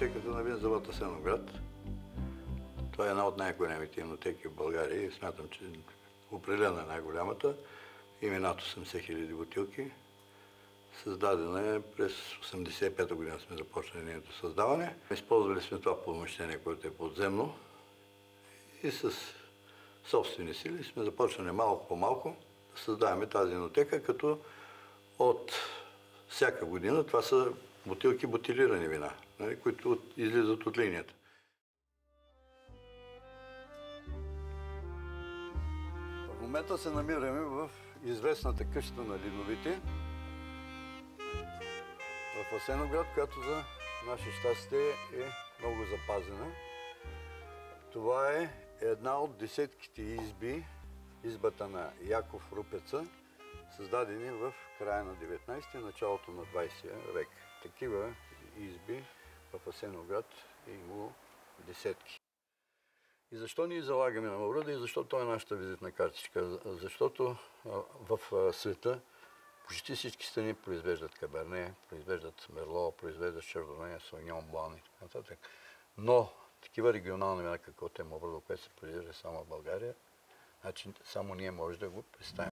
винотеката на винзавод Асеновград. Това е една от най-големите винотеки в България и смятам, че определено е най-голямата. Има над 80 000 бутилки. Създадена е през 1985 година сме започнали нейното създаване. Използвали сме това помещение, което е подземно и с собствени сили сме започнали малко по малко да създаваме тази винотека, като от всяка година това са бутилки бутилирани вина, които излизат от линията. В момента се намираме в известната къща на Лидовите в Асеновград, която за наше щастие е много запазена. Това е една от десетките изби, избата на Яков Рупеца, създадени в края на 19 и началото на 20 век. Такива изби в Асеновград е имало десетки. И защо ние залагаме на Мавруда и защо това е нашата визитна картичка? Защото в света почти всички страни произвеждат каберне, произвеждат мерло, произвеждат шардоне, савиньон блан и така нататък. Но такива регионални вина, каквото е Мавруда, което се произвежда само в България, значи само ние може да го представим.